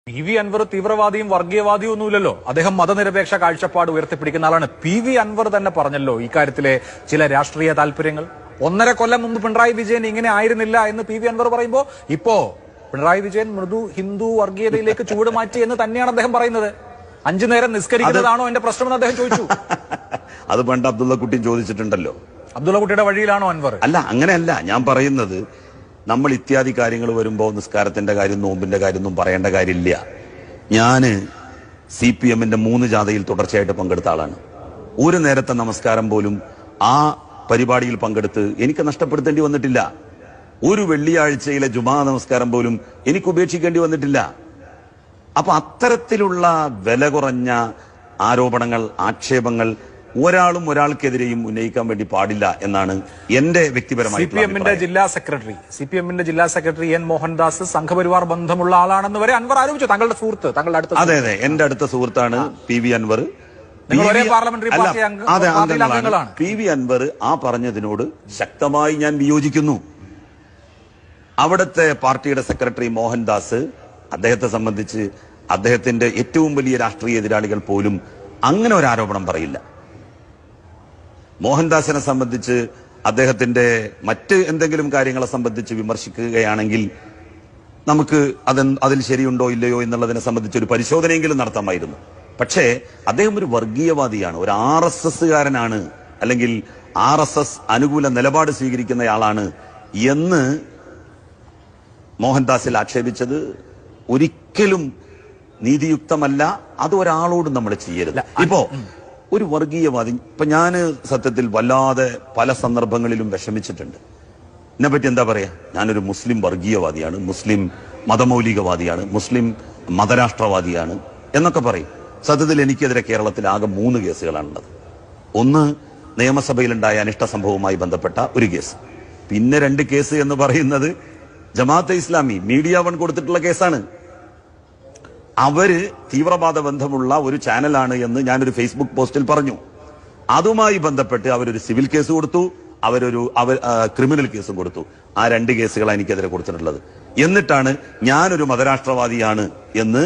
PV Anwar തീവ്രവാദിയും വർഗീയവാദിയും ഒന്നുമില്ലല്ലോ. അദ്ദേഹം മതനിരപേക്ഷ കാഴ്ചപ്പാട് ഉയർത്തിപ്പിടിക്കുന്ന ആളാണ്. PV അൻവർ തന്നെ പറഞ്ഞല്ലോ ഇക്കാര്യത്തിലെ ചില രാഷ്ട്രീയ താല്പര്യങ്ങൾ. 1.5 കൊല്ലം മുമ്പ് പിണറായി വിജയൻ ഇങ്ങനെ ആയിരുന്നില്ല എന്ന് PV അൻവർ പറയുമ്പോ ഇപ്പോ പിണറായി വിജയൻ മൃദു ഹിന്ദു വർഗീയതയിലേക്ക് ചൂട് മാറ്റി എന്ന് തന്നെയാണ് അദ്ദേഹം പറയുന്നത്. 5 നേരം നിസ്കരിക്കുന്നതാണോ എന്റെ പ്രശ്നമെന്ന് അദ്ദേഹം ചോദിച്ചു. അത് പണ്ട് അബ്ദുള്ള കുട്ടി ചോദിച്ചിട്ടുണ്ടല്ലോ. അബ്ദുള്ള കുട്ടിയുടെ വഴിയിലാണോ അൻവർ? അല്ല, അങ്ങനെയല്ല ഞാൻ പറയുന്നത്. നമ്മൾ ഇത്യാദി കാര്യങ്ങൾ വരുമ്പോൾ നിസ്കാരത്തിന്റെ കാര്യം, നോമ്പിന്റെ കാര്യമൊന്നും പറയേണ്ട കാര്യമില്ല. ഞാന് CPM-ന്റെ 3 ജാഥയിൽ തുടർച്ചയായിട്ട് പങ്കെടുത്ത ആളാണ്. ഒരു നേരത്തെ നമസ്കാരം പോലും ആ പരിപാടിയിൽ പങ്കെടുത്ത് എനിക്ക് നഷ്ടപ്പെടുത്തേണ്ടി വന്നിട്ടില്ല. ഒരു വെള്ളിയാഴ്ചയിലെ ജുമാ നമസ്കാരം പോലും എനിക്ക് ഉപേക്ഷിക്കേണ്ടി വന്നിട്ടില്ല. അപ്പൊ അത്തരത്തിലുള്ള വില കുറഞ്ഞ ആരോപണങ്ങൾ, ആക്ഷേപങ്ങൾ ഒരാളും ഒരാൾക്കെതിരെയും ഉന്നയിക്കാൻ വേണ്ടി പാടില്ല എന്നാണ് എന്റെ വ്യക്തിപരമായ CPM-ന്റെ ജില്ലാ സെക്രട്ടറി N മോഹൻദാസ് സംഘപരിവാർ ബന്ധമുള്ള ആളാണെന്ന് വരെ അൻവർ ആരോപിച്ചു. താങ്കളുടെ സുഹൃത്ത്, താങ്കളുടെ അടുത്ത അതെ എന്റെ അടുത്ത സുഹൃത്താണ് PV അൻവർ. PV അൻവർ ആ പറഞ്ഞതിനോട് ശക്തമായി ഞാൻ വിയോജിക്കുന്നു. അവിടുത്തെ പാർട്ടിയുടെ സെക്രട്ടറി മോഹൻദാസ്, അദ്ദേഹത്തെ സംബന്ധിച്ച് അദ്ദേഹത്തിന്റെ ഏറ്റവും വലിയ രാഷ്ട്രീയ എതിരാളികൾ പോലും അങ്ങനെ ഒരു ആരോപണം പറയില്ല. മോഹൻദാസിനെ സംബന്ധിച്ച് അദ്ദേഹത്തിന്റെ മറ്റ് എന്തെങ്കിലും കാര്യങ്ങളെ സംബന്ധിച്ച് വിമർശിക്കുകയാണെങ്കിൽ നമുക്ക് അതിൽ ശരിയുണ്ടോ ഇല്ലയോ എന്നുള്ളതിനെ സംബന്ധിച്ച് ഒരു പരിശോധനയെങ്കിലും നടത്താമായിരുന്നു. പക്ഷേ അദ്ദേഹം ഒരു വർഗീയവാദിയാണ്, ഒരു RSSകാരനാണ്, അല്ലെങ്കിൽ RSS അനുകൂല നിലപാട് സ്വീകരിക്കുന്നയാളാണ് എന്ന് മോഹൻദാസിൽ ആക്ഷേപിച്ചത് ഒരിക്കലും നീതിയുക്തമല്ല. അത് ഒരാളോടും നമ്മൾ ചെയ്യരുത്. ഇപ്പോ ഒരു വർഗീയവാദി, ഇപ്പൊ ഞാന് സത്യത്തിൽ വല്ലാതെ പല സന്ദർഭങ്ങളിലും വിഷമിച്ചിട്ടുണ്ട്. എന്നെപ്പറ്റി എന്താ പറയാ, ഞാനൊരു മുസ്ലിം വർഗീയവാദിയാണ്, മുസ്ലിം മതമൗലികവാദിയാണ്, മുസ്ലിം മതരാഷ്ട്രവാദിയാണ് എന്നൊക്കെ പറയും. സത്യത്തിൽ എനിക്കെതിരെ കേരളത്തിൽ ആകെ 3 കേസുകളാണുള്ളത്. ഒന്ന്, നിയമസഭയിലുണ്ടായ അനിഷ്ട സംഭവവുമായി ബന്ധപ്പെട്ട ഒരു കേസ്. പിന്നെ 2 കേസ് എന്ന് പറയുന്നത് ജമാഅത്തെ ഇസ്ലാമി മീഡിയ വൺ കൊടുത്തിട്ടുള്ള കേസാണ്. അവര് തീവ്രവാദ ബന്ധമുള്ള ഒരു ചാനലാണ് എന്ന് ഞാനൊരു ഫേസ്ബുക്ക് പോസ്റ്റിൽ പറഞ്ഞു. അതുമായി ബന്ധപ്പെട്ട് അവരൊരു സിവിൽ കേസ് കൊടുത്തു, അവർ ക്രിമിനൽ കേസും കൊടുത്തു. ആ 2 കേസുകളാണ് എനിക്കെതിരെ കൊടുത്തിട്ടുള്ളത്. എന്നിട്ടാണ് ഞാനൊരു മതരാഷ്ട്രവാദിയാണ് എന്ന്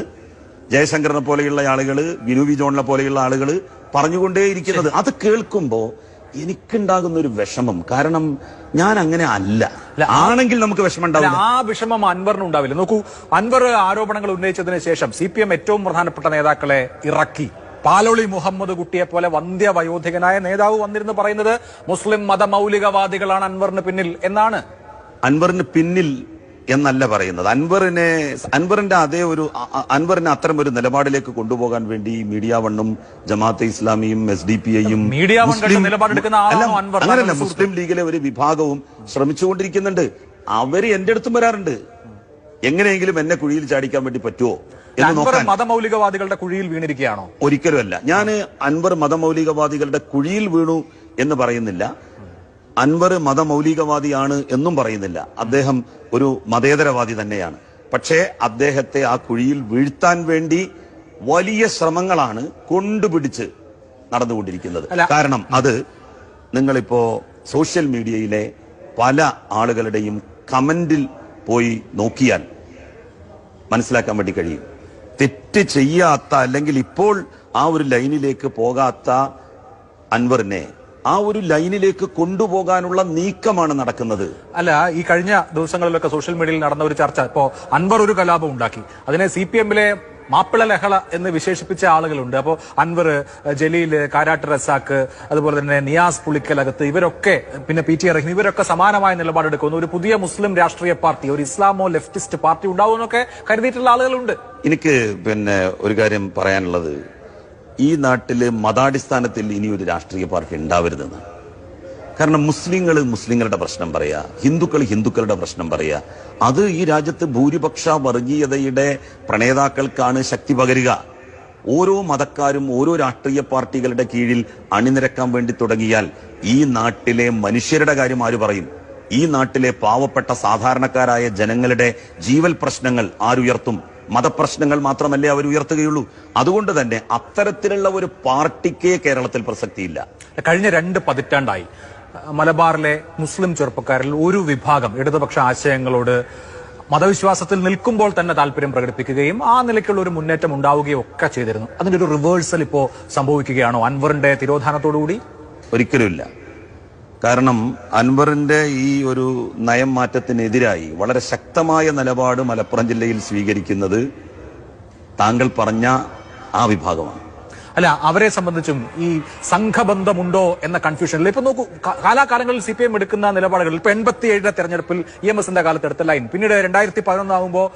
ജയശങ്കറിനെ പോലെയുള്ള ആളുകള്, വിനു വി ജോണിനെ പോലെയുള്ള ആളുകൾ പറഞ്ഞുകൊണ്ടേയിരിക്കുന്നത്. അത് കേൾക്കുമ്പോ എനിക്കുണ്ടാകുന്ന ഒരു വിഷമം. കാരണം ഞാൻ അങ്ങനെ അല്ല. ആണെങ്കിൽ നമുക്ക് വിഷമം ഉണ്ടാവില്ല. ആ വിഷമം അൻവറിന് ഉണ്ടാവില്ല. നോക്കൂ, അൻവർ ആരോപണങ്ങൾ ഉന്നയിച്ചതിന് ശേഷം CPM ഏറ്റവും പ്രധാനപ്പെട്ട നേതാക്കളെ ഇറക്കി. പാലോളി മുഹമ്മദ് കുട്ടിയെ പോലെ വന്ധ്യവയോധികനായ നേതാവ് വന്നിരുന്ന് പറയുന്നത് മുസ്ലിം മതമൗലികവാദികളാണ് അൻവറിന് പിന്നിൽ എന്നാണ്. അൻവറിന് പിന്നിൽ എന്നല്ല പറയുന്നത്. അൻവറിനെ അത്തരം ഒരു നിലപാടിലേക്ക് കൊണ്ടുപോകാൻ വേണ്ടി മീഡിയ വണ്ണും ജമാഅത്തെ ഇസ്ലാമിയും SDPIയും അങ്ങനല്ല, മുസ്ലിം ലീഗിലെ ഒരു വിഭാഗവും ശ്രമിച്ചുകൊണ്ടിരിക്കുന്നുണ്ട്. അവര് എന്റെ അടുത്തും വരാറുണ്ട്. എങ്ങനെയെങ്കിലും എന്നെ കുഴിയിൽ ചാടിക്കാൻ വേണ്ടി പറ്റുമോ എന്ന് നോക്കാൻ. മതമൗലികവാദികളുടെ കുഴിയിൽ വീണിരിക്കുകയാണോ? ഒരിക്കലുമല്ല. ഞാൻ അൻവർ മതമൗലികവാദികളുടെ കുഴിയിൽ വീണു എന്ന് പറയുന്നില്ല. അൻവർ മതമൗലികവാദിയാണ് എന്നും പറയുന്നില്ല. അദ്ദേഹം ഒരു മതേതരവാദി തന്നെയാണ്. പക്ഷേ അദ്ദേഹത്തെ ആ കുഴിയിൽ വീഴ്ത്താൻ വേണ്ടി വലിയ ശ്രമങ്ങളാണ് കൊണ്ടുപിടിച്ച് നടന്നുകൊണ്ടിരിക്കുന്നത്. കാരണം അത് നിങ്ങളിപ്പോ സോഷ്യൽ മീഡിയയിലെ പല ആളുകളുടെയും കമന്റിൽ പോയി നോക്കിയാൽ മനസ്സിലാക്കാൻ വേണ്ടി കഴിയും. തെറ്റ് ചെയ്യാത്ത, അല്ലെങ്കിൽ ഇപ്പോൾ ആ ഒരു ലൈനിലേക്ക് പോകാത്ത അൻവറിനെ ആ ഒരു ലൈനിലേക്ക് കൊണ്ടുപോകാനുള്ള നീക്കമാണ് നടക്കുന്നത്. അല്ല, ഈ കഴിഞ്ഞ ദിവസങ്ങളിലൊക്കെ സോഷ്യൽ മീഡിയയിൽ നടന്ന ഒരു ചർച്ച, ഇപ്പോ അൻവർ ഒരു കലാപം ഉണ്ടാക്കി, അതിനെ CPM-ലെ മാപ്പിള ലഹള എന്ന് വിശേഷിപ്പിച്ച ആളുകളുണ്ട്. അപ്പോൾ അൻവർ, ജലീൽ, കാരാട്ട് റസാക്ക്, അതുപോലെ തന്നെ നിയാസ് പുളിക്കലകത്ത്, ഇവരൊക്കെ, പിന്നെ PT റഹീം, ഇവരൊക്കെ സമാനമായ നിലപാടെടുക്കുന്നു. ഒരു പുതിയ മുസ്ലിം രാഷ്ട്രീയ പാർട്ടി, ഒരു ഇസ്ലാമോ ലെഫ്റ്റിസ്റ്റ് പാർട്ടി ഉണ്ടാവുമെന്നൊക്കെ കരുതിയിട്ടുള്ള ആളുകളുണ്ട്. എനിക്ക് ഒരു കാര്യം പറയാനുള്ളത്, ഈ നാട്ടില് മതാടിസ്ഥാനത്തിൽ ഇനി ഒരു രാഷ്ട്രീയ പാർട്ടി ഉണ്ടാവരുതെന്ന്. കാരണം മുസ്ലിങ്ങൾ മുസ്ലിങ്ങളുടെ പ്രശ്നം പറയാ, ഹിന്ദുക്കൾ ഹിന്ദുക്കളുടെ പ്രശ്നം പറയാ. അത് ഈ രാജ്യത്ത് ഭൂരിപക്ഷ വർഗീയതയുടെ പ്രണേതാക്കൾക്കാണ് ശക്തി പകരുക. ഓരോ മതക്കാരും ഓരോ രാഷ്ട്രീയ പാർട്ടികളുടെ കീഴിൽ അണിനിരക്കാൻ വേണ്ടി തുടങ്ങിയാൽ ഈ നാട്ടിലെ മനുഷ്യരുടെ കാര്യം ആര് പറയും? ഈ നാട്ടിലെ പാവപ്പെട്ട സാധാരണക്കാരായ ജനങ്ങളുടെ ജീവൽ പ്രശ്നങ്ങൾ ആരുയർത്തും? മതപ്രശ്നങ്ങൾ മാത്രമല്ലേ അവർ ഉയർത്തുകയുള്ളൂ. അതുകൊണ്ട് തന്നെ അത്തരത്തിലുള്ള ഒരു പാർട്ടിക്ക് കേരളത്തിൽ പ്രസക്തിയില്ല. കഴിഞ്ഞ 2 പതിറ്റാണ്ടായി മലബാറിലെ മുസ്ലിം ചെറുപ്പക്കാരിൽ ഒരു വിഭാഗം ഇടതുപക്ഷ ആശയങ്ങളോട് മതവിശ്വാസത്തിൽ നിൽക്കുമ്പോൾ തന്നെ താല്പര്യം പ്രകടിപ്പിക്കുകയും ആ നിലയ്ക്കുള്ള ഒരു മുന്നേറ്റം ഉണ്ടാവുകയും ഒക്കെ ചെയ്തിരുന്നു. അതിന്റെ ഒരു റിവേഴ്സൽ ഇപ്പോ സംഭവിക്കുകയാണോ അൻവറിന്റെ തിരോധാനത്തോടുകൂടി? ഒരിക്കലുമില്ല. കാരണം അൻവറിന്റെ ഈ ഒരു നയം മാറ്റത്തിനെതിരായി വളരെ ശക്തമായ നിലപാട് മലപ്പുറം ജില്ലയിൽ സ്വീകരിക്കുന്നത് താങ്കൾ പറഞ്ഞ ആ വിഭാഗമാണ്. അല്ല, അവരെ സംബന്ധിച്ചും ഈ സംഘബന്ധമുണ്ടോ എന്ന കൺഫ്യൂഷനിൽ ഇപ്പൊ നോക്കൂ, കാലാകാലങ്ങളിൽ CPM എടുക്കുന്ന നിലപാടുകളിൽ ഇപ്പൊ 87 തെരഞ്ഞെടുപ്പിൽ EMSന്റെ കാലത്ത് എടുത്ത ലൈൻ, പിന്നീട് 2011 ആകുമ്പോൾ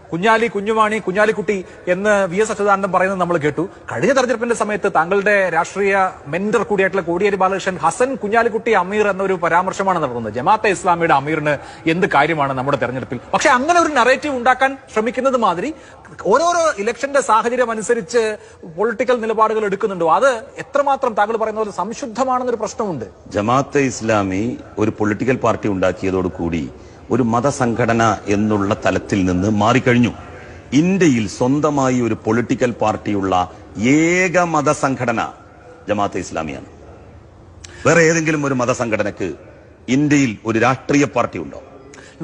കുഞ്ഞാലിക്കുട്ടി എന്ന് VS അച്യുതാനന്ദൻ പറയുന്നത് നമ്മൾ കേട്ടു. കഴിഞ്ഞ തെരഞ്ഞെടുപ്പിന്റെ സമയത്ത് താങ്കളുടെ രാഷ്ട്രീയ മെന്റർ കൂടിയായിട്ടുള്ള കോടിയേരി ബാലകൃഷ്ണൻ ഹസൻ കുഞ്ഞാലിക്കുട്ടി അമീർ എന്നൊരു പരാമർശമാണ് നടത്തുന്നത്. ജമാഅത്തെ ഇസ്ലാമിയുടെ അമീറിന് എന്ത് കാര്യമാണ് നമ്മുടെ തെരഞ്ഞെടുപ്പിൽ? പക്ഷെ അങ്ങനെ ഒരു നറേറ്റീവ് ഉണ്ടാക്കാൻ ശ്രമിക്കുന്നത് മാതിരി ഓരോരോ ഇലക്ഷന്റെ സാഹചര്യം അനുസരിച്ച് പൊളിറ്റിക്കൽ നിലപാടുകൾ എടുക്കുന്നുണ്ടോ? അത് എത്രമാത്രം താങ്കൾ പറയുന്ന പോലെ സംശുദ്ധമാണെന്നൊരു പ്രശ്നമുണ്ട്. ജമാഅത്തെ ഇസ്ലാമി ഒരു പൊളിറ്റിക്കൽ പാർട്ടി ഉണ്ടാക്കിയതോടുകൂടി ഒരു മതസംഘടന എന്നുള്ള തലത്തിൽ നിന്ന് മാറിക്കഴിഞ്ഞു. ഇന്ത്യയിൽ സ്വന്തമായി ഒരു പൊളിറ്റിക്കൽ പാർട്ടിയുള്ള ഏക മതസംഘടന ജമാഅത്തെ ഇസ്ലാമിയാണ്. വേറെ ഏതെങ്കിലും ഒരു മതസംഘടനക്ക് ഇന്ത്യയിൽ ഒരു രാഷ്ട്രീയ പാർട്ടി ഉണ്ടോ?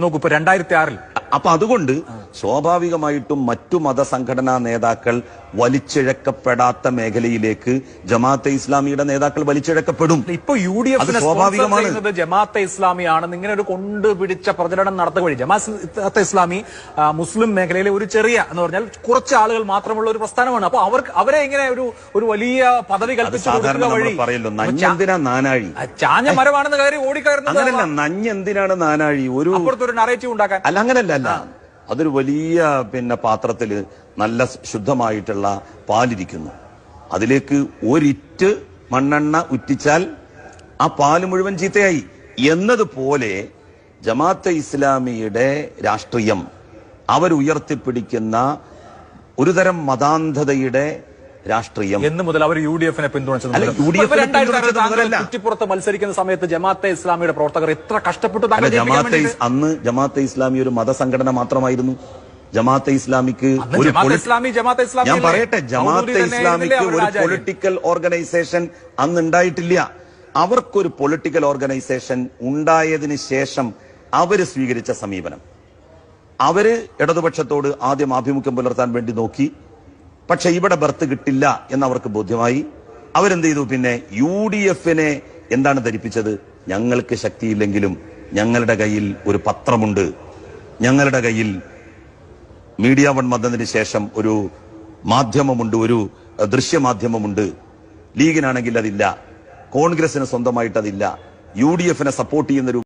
നോക്കൂ, ഇപ്പൊ 2006 അപ്പൊ അതുകൊണ്ട് സ്വാഭാവികമായിട്ടും മറ്റു മതസംഘടനാ നേതാക്കൾ വലിച്ചിഴക്കപ്പെടാത്ത മേഖലയിലേക്ക് ജമാഅത്തെ ഇസ്ലാമിയുടെ നേതാക്കൾ വലിച്ചിഴക്കപ്പെടും. ഇപ്പൊ UDF സ്വാഭാവികമാണ് ജമാഅത്തെ ഇസ്ലാമിയാണെന്ന് ഇങ്ങനെ ഒരു കൊണ്ടുപിടിച്ച പ്രചരണം നടത്തുക വഴി ജമാഅത്തെ ഇസ്ലാമി മുസ്ലിം മേഖലയിലെ ഒരു ചെറിയ എന്ന് പറഞ്ഞാൽ കുറച്ച് ആളുകൾ മാത്രമുള്ള ഒരു പ്രസ്ഥാനമാണ്. അപ്പൊ അവരെ ഇങ്ങനെ ഒരു വലിയ പദവി കൽപ്പിച്ചു വഴി പറയല്ലോ, നഞ്ഞെന്തിനാ നാനാഴി, ചാഞ്ഞ മരമാണെന്ന് കയറി ഓടിക്കയറുന്നത്. അങ്ങനല്ല, നഞ്ഞെന്തിനാണ് നാനാഴി, ഒരു അപ്പുറത്തൊരു നറേറ്റീവ് ഉണ്ടാക്കാൻ. അല്ല, അങ്ങനല്ല. അതൊരു വലിയ പാത്രത്തില് നല്ല ശുദ്ധമായിട്ടുള്ള പാലിരിക്കുന്നു. അതിലേക്ക് ഒരിറ്റ് മണ്ണെണ്ണ ഉറ്റിച്ചാൽ ആ പാല് മുഴുവൻ ചീത്തയായി എന്നതുപോലെ ജമാഅത്തെ ഇസ്ലാമിയുടെ രാഷ്ട്രീയം അവരുയർത്തിപ്പിടിക്കുന്ന ഒരുതരം മതാന്ധതയുടെ രാഷ്ട്രീയം എന്ന് മുതൽ അവർ UDFനെ പിന്തുണച്ചത്. കുറ്റിപ്പുറത്ത് മത്സരിക്കുന്ന സമയത്ത് ജമാഅത്തെ ഇസ്ലാമിയുടെ പ്രവർത്തകർ എത്ര കഷ്ടപ്പെട്ടു. അന്ന് ജമാഅത്തെ ഇസ്ലാമി ഒരു മതസംഘടന മാത്രമായിരുന്നു. ജമാഅത്തെ ഇസ്ലാമിക്ക് ഞാൻ പറയട്ടെ, ജമാഅത്തെ ഇസ്ലാമിക്ക് ഒരു പൊളിറ്റിക്കൽ ഓർഗനൈസേഷൻ അന്ന് ഉണ്ടായിട്ടില്ല. അവർക്കൊരു പൊളിറ്റിക്കൽ ഓർഗനൈസേഷൻ ഉണ്ടായതിനു ശേഷം അവര് സ്വീകരിച്ച സമീപനം, അവര് ഇടതുപക്ഷത്തോട് ആദ്യം ആഭിമുഖ്യം പുലർത്താൻ വേണ്ടി നോക്കി. പക്ഷെ ഇവിടെ ബർത്ത് കിട്ടില്ല എന്നവർക്ക് ബോധ്യമായി. അവരെന്ത് ചെയ്തു? പിന്നെ UDFനെ എന്താണ് ധരിപ്പിച്ചത്? ഞങ്ങൾക്ക് ശക്തിയില്ലെങ്കിലും ഞങ്ങളുടെ കയ്യിൽ ഒരു പത്രമുണ്ട്, ഞങ്ങളുടെ കയ്യിൽ മീഡിയ വൺ വന്നതിന് ശേഷം ഒരു മാധ്യമമുണ്ട്, ഒരു ദൃശ്യമാധ്യമമുണ്ട്. ലീഗിനാണെങ്കിൽ അതില്ല, കോൺഗ്രസിന് സ്വന്തമായിട്ട് അതില്ല, UDFനെ സപ്പോർട്ട് ചെയ്യുന്ന